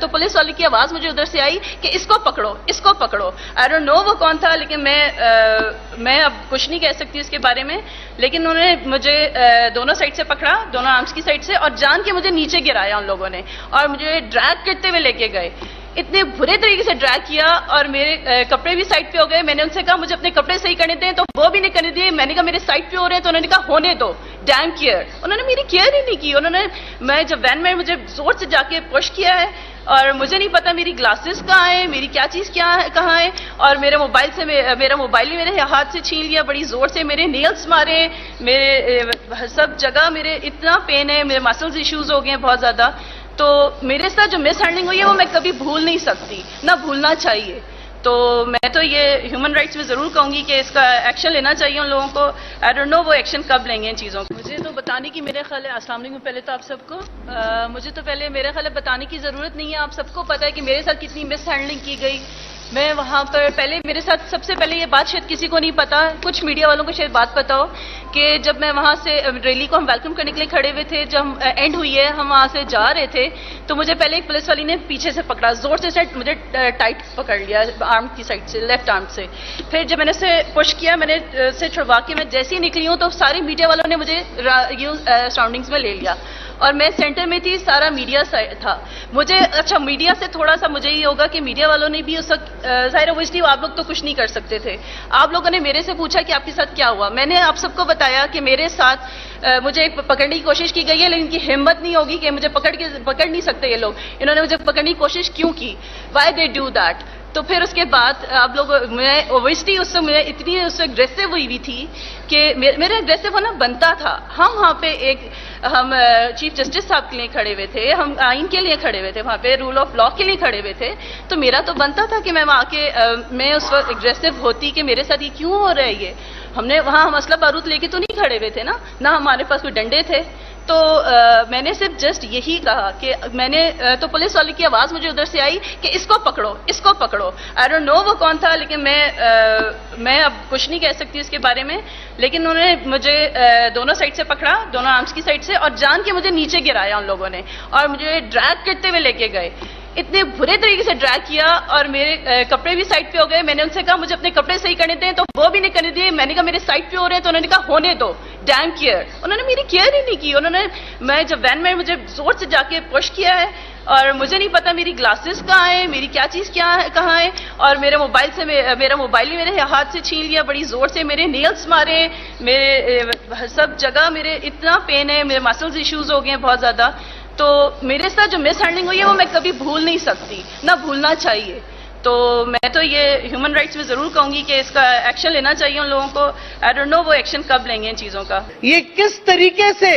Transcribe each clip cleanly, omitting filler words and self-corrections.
تو پولیس والے کی آواز مجھے ادھر سے آئی کہ اس کو پکڑو، اس کو پکڑو. آئی ڈونٹ نو وہ کون تھا، لیکن میں اب کچھ نہیں کہہ سکتی اس کے بارے میں. لیکن انہوں نے مجھے دونوں سائڈ سے پکڑا، دونوں آرمز کی سائڈ سے، اور جان کے مجھے نیچے گرایا ان لوگوں نے اور مجھے ڈریگ کرتے ہوئے لے کے گئے. اتنے برے طریقے سے ڈریگ کیا اور میرے کپڑے بھی سائڈ پہ ہو گئے. میں نے ان سے کہا مجھے اپنے کپڑے صحیح کرنے دیں، تو وہ بھی نہیں کرنے دیے. میں نے کہا میرے سائڈ پہ ہو رہے ہیں، تو انہوں نے کہا ہونے دو، ڈیم کیئر. انہوں نے میری کیئر ہی نہیں کی. انہوں نے میں جب وین میں مجھے زور سے جا کے پش کیا ہے، اور مجھے نہیں پتا میری گلاسز کہاں ہیں، میری کیا چیز کہاں ہے، اور میرا موبائل بھی میرے ہاتھ سے چھین لیا بڑی زور سے. میرے نیلز مارے، میرے سب جگہ میرے اتنا پین ہے، میرے مسلز ایشوز ہو گئے ہیں بہت زیادہ. تو میرے ساتھ جو مس ہینڈلنگ ہوئی ہے وہ میں کبھی بھول نہیں سکتی، نہ بھولنا چاہیے. تو میں تو یہ ہیومن رائٹس میں ضرور کہوں گی کہ اس کا ایکشن لینا چاہیے ان لوگوں کو. آئی ڈونٹ نو وہ ایکشن کب لیں گے ان چیزوں کو. مجھے تو بتانے کی میرے خیال ہے، السلام علیکم پہلے تو آپ سب کو. مجھے تو پہلے میرے خیال ہے بتانے کی ضرورت نہیں ہے. آپ سب کو پتہ ہے کہ میرے ساتھ کتنی مس ہینڈلنگ کی گئی. میں وہاں پر پہلے میرے ساتھ سب سے پہلے یہ بات شاید کسی کو نہیں پتا، کچھ میڈیا والوں کو شاید بات پتا ہو کہ جب میں وہاں سے ریلی کو ہم ویلکم کرنے کے لیے کھڑے ہوئے تھے، جب اینڈ ہوئی ہے ہم وہاں سے جا رہے تھے، تو مجھے پہلے ایک پولیس والی نے پیچھے سے پکڑا، زور سے مجھے ٹائٹ پکڑ لیا آرم کی سائڈ سے، لیفٹ آرم سے. پھر جب میں نے اسے پش کیا، میں نے اسے چھڑوا کے میں جیسے ہی نکلی ہوں تو ساری میڈیا والوں نے مجھے سراؤنڈنگز میں لے لیا، اور میں سینٹر میں تھی، سارا میڈیا تھا. مجھے اچھا میڈیا سے تھوڑا سا مجھے یہ ہوگا کہ میڈیا والوں نے بھی اس وقت ظاہر اوبویسلی آپ لوگ تو کچھ نہیں کر سکتے تھے. آپ لوگوں نے میرے سے پوچھا کہ آپ کے ساتھ کیا ہوا. میں نے آپ سب کو بتایا کہ میرے ساتھ مجھے پکڑنے کی کوشش کی گئی ہے، لیکن ان کی ہمت نہیں ہوگی کہ مجھے پکڑ نہیں سکتے یہ لوگ. انہوں نے مجھے پکڑنے کی کوشش کیوں کی؟ Why they do that? تو پھر اس کے بعد آپ لوگ، میں اوبویسلی اس سے میں اتنی اس سے اگریسو ہوئی بھی تھی کہ میرا اگریسو ہونا بنتا تھا. ہم وہاں پہ ہم چیف جسٹس صاحب کے لیے کھڑے ہوئے تھے، ہم آئین کے لیے کھڑے ہوئے تھے، وہاں پہ رول آف لا کے لیے کھڑے ہوئے تھے. تو میرا تو بنتا تھا کہ میں وہاں کے میں اس وقت اگریسو ہوتی کہ میرے ساتھ یہ کیوں ہو رہا ہے. یہ ہم نے وہاں اسلحہ بارود لے کے تو نہیں کھڑے ہوئے تھے نا، نہ ہمارے پاس کوئی ڈنڈے تھے. تو میں نے صرف جسٹ یہی کہا کہ میں نے تو پولیس والے کی آواز مجھے ادھر سے آئی کہ اس کو پکڑو، اس کو پکڑو. آئی ڈونٹ نو وہ کون تھا، لیکن میں اب کچھ نہیں کہہ سکتی اس کے بارے میں. لیکن انہوں نے مجھے دونوں سائڈ سے پکڑا، دونوں آرمز کی سائڈ سے، اور جان کے مجھے نیچے گرایا ان لوگوں نے اور مجھے ڈریگ کرتے ہوئے لے کے گئے. اتنے برے طریقے سے ڈریگ کیا اور میرے کپڑے بھی سائڈ پہ ہو گئے. میں نے ان سے کہا مجھے اپنے کپڑے صحیح کرنے دیں، تو وہ بھی نہیں کرنے دیے. میں نے کہا میرے سائڈ پہ ہو رہے ہیں، تو انہوں نے کہا ہونے دو، ڈیم کیئر. انہوں نے میری کیئر ہی نہیں کی. انہوں نے میں جب وین میں مجھے زور سے جا کے پش کیا ہے، اور مجھے نہیں پتا میری گلاسز کہاں ہیں، میری کیا چیز کہاں ہے، اور میرا موبائل بھی میرے ہاتھ سے چھین لیا بڑی زور سے. میرے نیلز مارے، میرے سب جگہ میرے اتنا پین ہے، میرے مسلز ایشوز ہو گئے ہیں بہت زیادہ. تو میرے ساتھ جو مس ہینڈلنگ ہوئی ہے وہ میں کبھی بھول نہیں سکتی، نہ بھولنا چاہیے. تو میں تو یہ ہیومن رائٹس میں ضرور کہوں گی کہ اس کا ایکشن لینا چاہیے ان لوگوں کو. آئی ڈونٹ نو وہ ایکشن کب لیں گے ان چیزوں کا. یہ کس طریقے سے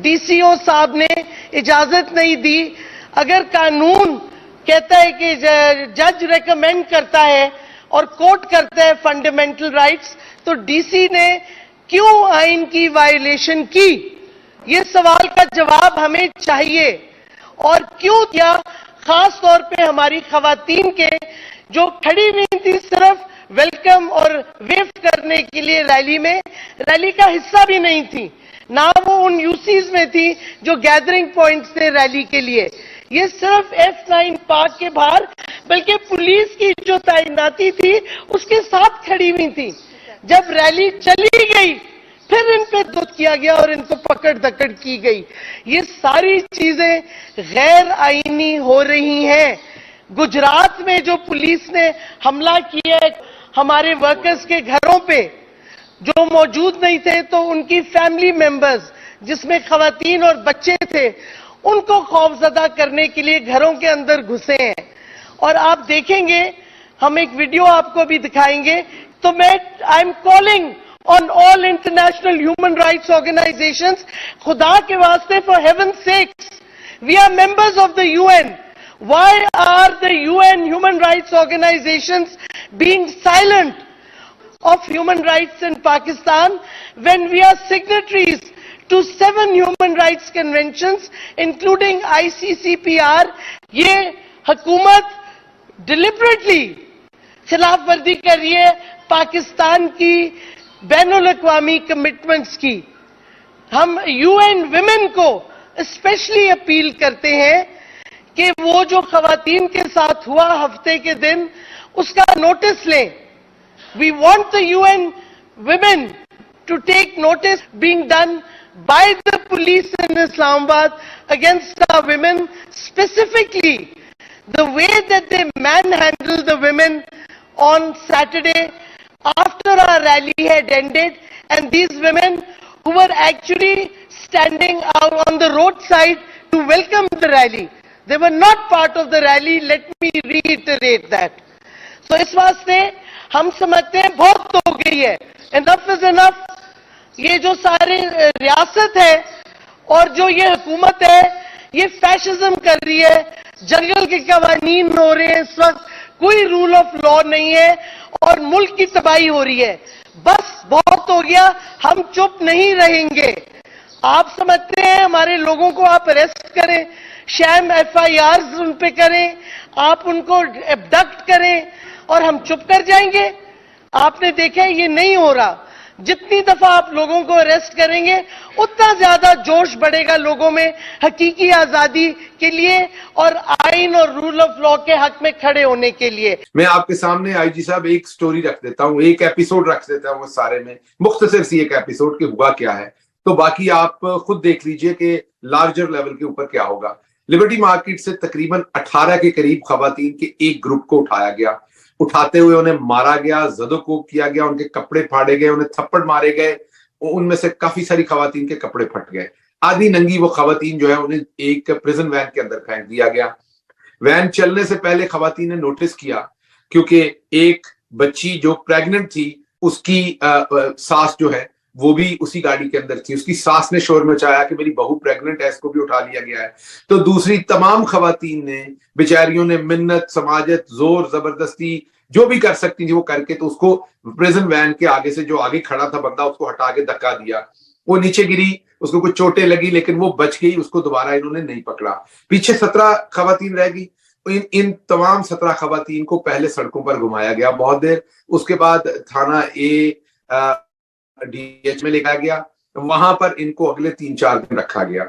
ڈی سی او صاحب نے اجازت نہیں دی؟ اگر قانون کہتا ہے کہ جج ریکمینڈ کرتا ہے اور کورٹ کرتا ہے فنڈامنٹل رائٹس، تو ڈی سی نے کیوں آئین کی وائلیشن کی؟ یہ سوال کا جواب ہمیں چاہیے. اور کیوں کیا؟ خاص طور پہ ہماری خواتین کے جو کھڑی ہوئی تھی صرف ویلکم اور ویو کرنے کے لیے ریلی کا حصہ بھی نہیں تھی، نہ وہ ان یوسیز میں تھی جو گیدرنگ پوائنٹس تھے ریلی کے لیے. یہ صرف F9 پارک کے باہر، بلکہ پولیس کی جو تعیناتی تھی اس کے ساتھ کھڑی ہوئی تھی. جب ریلی چلی گئی پھر ان پہ دھت کیا گیا اور ان کو پکڑ دکڑ کی گئی. یہ ساری چیزیں غیر آئینی ہو رہی ہیں. گجرات میں جو پولیس نے حملہ کیا ہے ہمارے ورکرز کے گھروں پہ، جو موجود نہیں تھے تو ان کی فیملی ممبرز جس میں خواتین اور بچے تھے، ان کو خوفزدہ کرنے کے لیے گھروں کے اندر گھسے ہیں. اور آپ دیکھیں گے، ہم ایک ویڈیو آپ کو بھی دکھائیں گے. تو I am calling on all international human rights organizations, خدا کے واسطے, for heaven's sakes, we are members of the UN. Why are the UN human rights organizations being silent of human rights in Pakistan when we are signatories to 7 human rights conventions, including ICCPR? یہ حکومت deliberately خلاف ورزی کر رہی ہے پاکستان کی بین الاقوامی commitments کی. ہم UN ویمن کو اسپیشلی اپیل کرتے ہیں کہ وہ جو خواتین کے ساتھ ہوا ہفتے کے دن اس کا نوٹس لیں. We want the UN women to take notice being done by the police in Islamabad against our women, specifically the way that they manhandled the women on Saturday after our rally had ended, and these women who were actually standing out on the roadside to welcome the rally. They were not part of the rally, let me reiterate that. So اس واسطے ہم سمجھتے ہیں بہت ہو گئی ہے, enough is enough. یہ جو سارے ریاست ہے اور جو یہ حکومت ہے یہ فیشزم کر رہی ہے, جنگل کے قوانین ہو رہے ہیں اس وقت, کوئی رول آف لا نہیں ہے اور ملک کی تباہی ہو رہی ہے. بس بہت ہو گیا, ہم چپ نہیں رہیں گے. آپ سمجھتے ہیں ہمارے لوگوں کو آپ اریسٹ کریں, شیم ایف آئی آرز ان پہ کریں, آپ ان کو ابڈکٹ کریں اور ہم چپ کر جائیں گے؟ آپ نے دیکھا یہ نہیں ہو رہا. جتنی دفعہ آپ لوگوں کو اریسٹ کریں گے اتنا زیادہ جوش بڑھے گا لوگوں میں حقیقی آزادی کے لیے اور آئین اور رول آف لا کے حق میں کھڑے ہونے کے لیے. میں آپ کے سامنے آئی جی صاحب ایک سٹوری رکھ دیتا ہوں, ایک ایپیسوڈ رکھ دیتا ہوں, اس سارے میں مختصر سی ایک ایپیسوڈ کہ ہوا کیا ہے, تو باقی آپ خود دیکھ لیجئے کہ لارجر لیول کے اوپر کیا ہوگا. لبرٹی مارکیٹ سے تقریباً 18 کے قریب خواتین کے ایک گروپ کو اٹھایا گیا. اٹھاتے ہوئے انہیں مارا گیا, زدو کو کیا گیا, ان کے کپڑے پھاڑے گئے, انہیں تھپڑ مارے گئے, ان میں سے کافی ساری خواتین کے کپڑے پھٹ گئے. آدھی ننگی وہ خواتین جو ہے انہیں ایک پریزن وین کے اندر پھینک دیا گیا. وین چلنے سے پہلے خواتین نے نوٹس کیا کیونکہ ایک بچی جو پریگننٹ تھی اس کی ساس جو ہے وہ بھی اسی گاڑی کے اندر تھی. اس کی ساس نے شور مچایا کہ میری بہو پریگننٹ ہے, اس کو بھی اٹھا لیا گیا ہے. تو دوسری تمام خواتین نے بیچاریوں نے منت, سماجت, زور, زبردستی جو بھی کر سکتی تھی وہ کر کے تو اس کو پریزن وین کے آگے سے جو آگے کھڑا تھا بندہ اس کو ہٹا کے دھکا دیا. وہ نیچے گری, اس کو کچھ چوٹیں لگی لیکن وہ بچ گئی, اس کو دوبارہ انہوں نے نہیں پکڑا. پیچھے 17 خواتین رہ گئی. ان تمام 17 خواتین کو پہلے سڑکوں پر گھمایا گیا بہت دیر, اس کے بعد تھانہ ڈی ایچ میں لے جایا گیا. وہاں پر ان کو اگلے 3-4 دن رکھا گیا.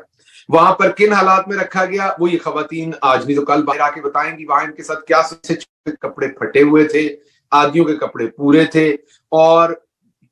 وہاں پر کن حالات میں رکھا گیا وہ یہ خواتین آج نہیں تو کل باہر آ کے بتائیں گی. وہاں ان کے ساتھ کیا کپڑے پھٹے ہوئے تھے, آدھیوں کے کپڑے پورے تھے اور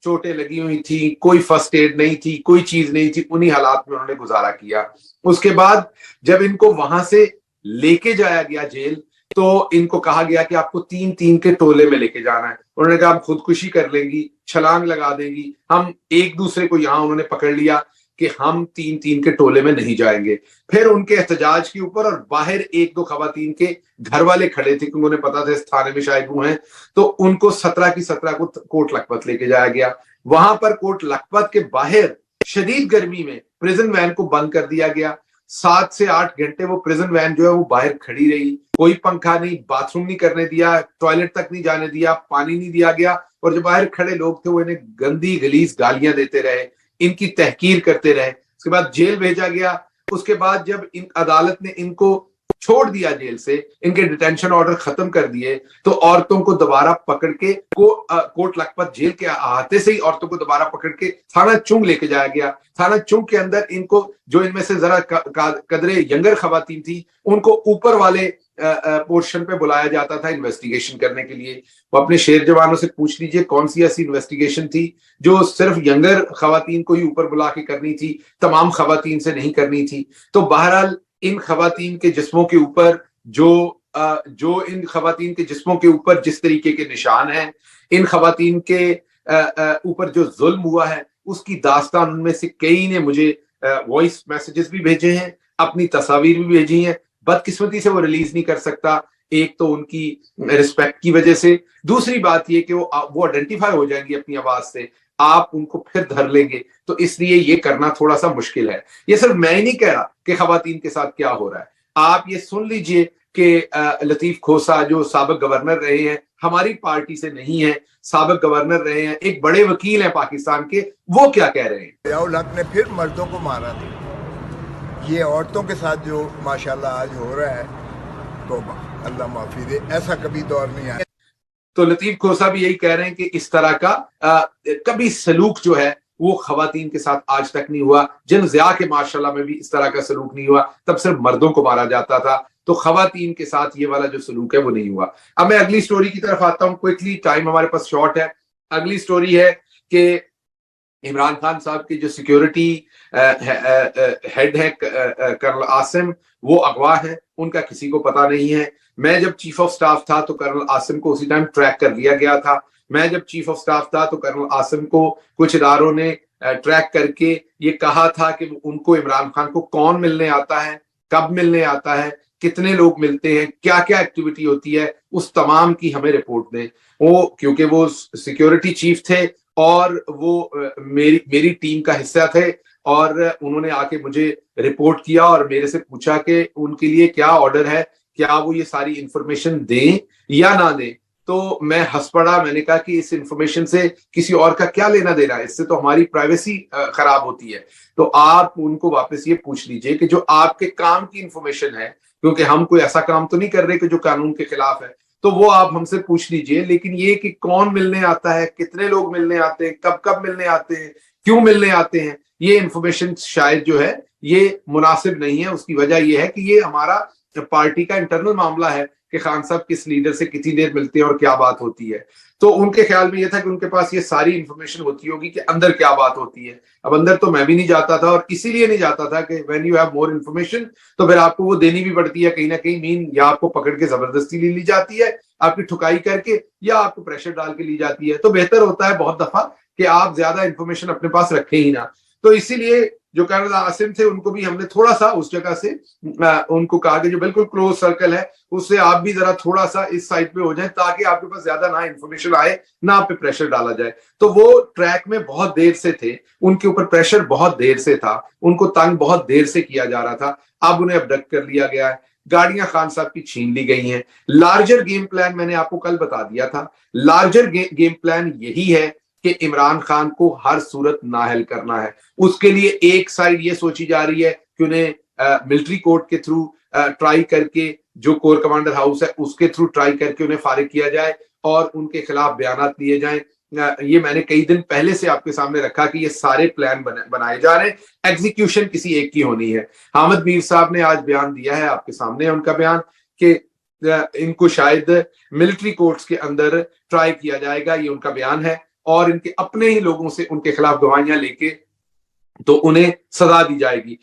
چوٹیں لگی ہوئی تھی, کوئی فرسٹ ایڈ نہیں تھی, کوئی چیز نہیں تھی. انہی حالات میں انہوں نے گزارا کیا. اس کے بعد جب ان کو وہاں سے لے کے جایا گیا جیل تو ان کو کہا گیا کہ آپ کو 3-3 کے ٹولے میں لے کے جانا ہے. انہوں نے کہا ہم خودکشی کر لیں گی, چھلانگ لگا دیں گی. ہم ایک دوسرے کو یہاں انہوں نے پکڑ لیا کہ ہم 3-3 کے ٹولے میں نہیں جائیں گے. پھر ان کے احتجاج کے اوپر اور باہر 1-2 خواتین کے گھر والے کھڑے تھے کیونکہ انہیں پتا تھا اس تھانے میں شاید وہ ہیں, تو ان کو 17 کی 17 کو کوٹ لکھپت لے کے جایا گیا. وہاں پر کوٹ لکھپت کے باہر شدید گرمی میں پریزن وین کو بند کر دیا گیا. 7 سے 8 گھنٹے وہ پریزن وین جو ہے وہ باہر کھڑی رہی. کوئی پنکھا نہیں, باتھ روم نہیں کرنے دیا, ٹوائلٹ تک نہیں جانے دیا, پانی نہیں دیا گیا. اور جو باہر کھڑے لوگ تھے وہ انہیں گندی غلیظ گالیاں دیتے رہے, ان کی تحقیر کرتے رہے. اس کے بعد جیل بھیجا گیا. اس کے بعد جب عدالت نے ان کو چھوڑ دیا جیل سے, ان کے ڈیٹینشن آرڈر ختم کر دیے, تو عورتوں کو دوبارہ پکڑ کے کوٹ لکھپت جیل کے احاطے سے ہی عورتوں کو دوبارہ پکڑ کے تھانہ چنگ لے کے جایا گیا. تھانہ چنگ کے اندر ان کو جو ان میں سے ذرا قدرے ینگر خواتین تھی ان کو اوپر والے پورشن پہ بلایا جاتا تھا انویسٹیگیشن کرنے کے لیے. وہ اپنے شیر جوانوں سے پوچھ لیجئے کون سی ایسی انویسٹیگیشن تھی جو صرف ینگر خواتین کو ہی اوپر بلا کے کرنی تھی, تمام خواتین سے نہیں کرنی تھی. تو بہرحال ان خواتین کے جسموں کے اوپر جو ان خواتین کے جسموں کے اوپر جس طریقے کے نشان ہیں, ان خواتین کے اوپر جو ظلم ہوا ہے اس کی داستان ان میں سے کئی نے مجھے وائس میسیجز بھی بھیجے ہیں, اپنی تصاویر بھی بھیجی ہیں. بدقسمتی سے وہ ریلیز نہیں کر سکتا, ایک تو ان کی رسپیکٹ کی وجہ سے, دوسری بات یہ کہ وہ آئیڈینٹیفائی ہو جائیں گی اپنی آواز سے, آپ ان کو پھر دھر لیں گے, تو اس لیے یہ کرنا تھوڑا سا مشکل ہے. یہ صرف میں ہی نہیں کہہ رہا کہ خواتین کے ساتھ کیا ہو رہا ہے. آپ یہ سن لیجئے کہ لطیف کھوسا جو سابق گورنر رہے ہیں, ہماری پارٹی سے نہیں ہے, سابق گورنر رہے ہیں, ایک بڑے وکیل ہیں پاکستان کے, وہ کیا کہہ رہے ہیں. ضیاء الحق نے پھر مردوں کو مارا تھا. یہ عورتوں کے ساتھ جو ماشاءاللہ آج ہو رہا ہے, توبہ اللہ معافی دے, ایسا کبھی دور نہیں آیا. تو لطیف کھوسا بھی یہی کہہ رہے ہیں کہ اس طرح کا کبھی سلوک جو ہے وہ خواتین کے ساتھ آج تک نہیں ہوا. جن ضیاء کے ماشاءاللہ میں بھی اس طرح کا سلوک نہیں ہوا, تب صرف مردوں کو مارا جاتا تھا. تو خواتین کے ساتھ یہ والا جو سلوک ہے وہ نہیں ہوا. اب میں اگلی سٹوری کی طرف آتا ہوں کوئکلی, ٹائم ہمارے پاس شارٹ ہے. اگلی سٹوری ہے کہ عمران خان صاحب کی جو سیکیورٹی ہیڈ ہے کرنل عاصم, وہ اغوا ہیں, ان کا کسی کو پتا نہیں ہے. میں جب چیف آف سٹاف تھا تو کرنل عاصم کو اسی ٹائم ٹریک کر لیا گیا تھا. میں جب چیف آف سٹاف تھا تو کرنل عاصم کو کچھ اداروں نے ٹریک کر کے یہ کہا تھا کہ ان کو عمران خان کو کون ملنے آتا ہے, کب ملنے آتا ہے, کتنے لوگ ملتے ہیں, کیا کیا ایکٹیویٹی ہوتی ہے, اس تمام کی ہمیں رپورٹ دیں. وہ کیونکہ وہ سیکیورٹی چیف تھے اور وہ میری ٹیم کا حصہ تھے, اور انہوں نے آ کے مجھے رپورٹ کیا اور میرے سے پوچھا کہ ان کے لیے کیا آرڈر ہے, کیا وہ یہ ساری انفارمیشن دیں یا نہ دیں. تو میں ہنس پڑا, میں نے کہا کہ اس انفارمیشن سے کسی اور کا کیا لینا دینا ہے, اس سے تو ہماری پرائیویسی خراب ہوتی ہے. تو آپ ان کو واپس یہ پوچھ لیجئے کہ جو آپ کے کام کی انفارمیشن ہے, کیونکہ ہم کوئی ایسا کام تو نہیں کر رہے کہ جو قانون کے خلاف ہے, تو وہ آپ ہم سے پوچھ لیجئے. لیکن یہ کہ کون ملنے آتا ہے, کتنے لوگ ملنے آتے ہیں, کب کب ملنے آتے ہیں, کیوں ملنے آتے ہیں, یہ انفارمیشن شاید جو ہے یہ مناسب نہیں ہے. اس کی وجہ یہ ہے کہ یہ ہمارا پارٹی کا انٹرنل معاملہ ہے کہ خان صاحب کس لیڈر سے کتنی دیر ملتے ہیں اور کیا بات ہوتی ہے. تو ان کے خیال میں یہ تھا کہ ان کے پاس یہ ساری انفارمیشن ہوتی ہوگی کہ اندر کیا بات ہوتی ہے. اب اندر تو میں بھی نہیں جاتا تھا, اور اسی لیے نہیں جاتا تھا کہ when you have more information تو پھر آپ کو وہ دینی بھی پڑتی ہے کہیں نہ کہیں. مین یا آپ کو پکڑ کے زبردستی لی جاتی ہے آپ کی ٹھکائی کر کے, یا آپ کو پریشر ڈال کے لی جاتی ہے. تو بہتر ہوتا ہے بہت دفعہ کہ آپ زیادہ انفارمیشن اپنے پاس رکھیں ہی نہ. تو اسی لیے جو کرنل عاصم تھے ان کو بھی ہم نے تھوڑا سا اس جگہ سے ان کو کہا کہ جو بالکل کلوز سرکل ہے اس سے آپ بھی ذرا تھوڑا سا اس سائڈ پہ ہو جائیں, تاکہ آپ کے پاس زیادہ نہ انفارمیشن آئے, نہ آپ پہ پریشر ڈالا جائے. تو وہ ٹریک میں بہت دیر سے تھے, ان کے اوپر پریشر بہت دیر سے تھا, ان کو تنگ بہت دیر سے کیا جا رہا تھا. اب انہیں ابڈکٹ کر لیا گیا ہے, گاڑیاں خان صاحب کی چھین لی گئی ہیں. لارجر گیم پلان میں نے آپ کو کل بتا دیا تھا, لارجر گیم پلان یہی ہے کہ عمران خان کو ہر صورت نااہل کرنا ہے. اس کے لیے ایک سائڈ یہ سوچی جا رہی ہے کہ انہیں ملٹری کورٹ کے تھرو ٹرائی کر کے, جو کور کمانڈر ہاؤس ہے اس کے تھرو ٹرائی کر کے انہیں فارغ کیا جائے اور ان کے خلاف بیانات لیے جائیں. یہ میں نے کئی دن پہلے سے آپ کے سامنے رکھا کہ یہ سارے پلان بنائے جا رہے ہیں, ایگزیکیوشن کسی ایک کی ہونی ہے. حامد میر صاحب نے آج بیان دیا ہے, آپ کے سامنے ان کا بیان, کہ ان کو شاید ملٹری کورٹس کے اندر ٹرائی کیا جائے گا, یہ ان کا بیان ہے, اور ان کے اپنے ہی لوگوں سے ان کے خلاف گواہیاں لے کے تو انہیں سزا دی جائے گی.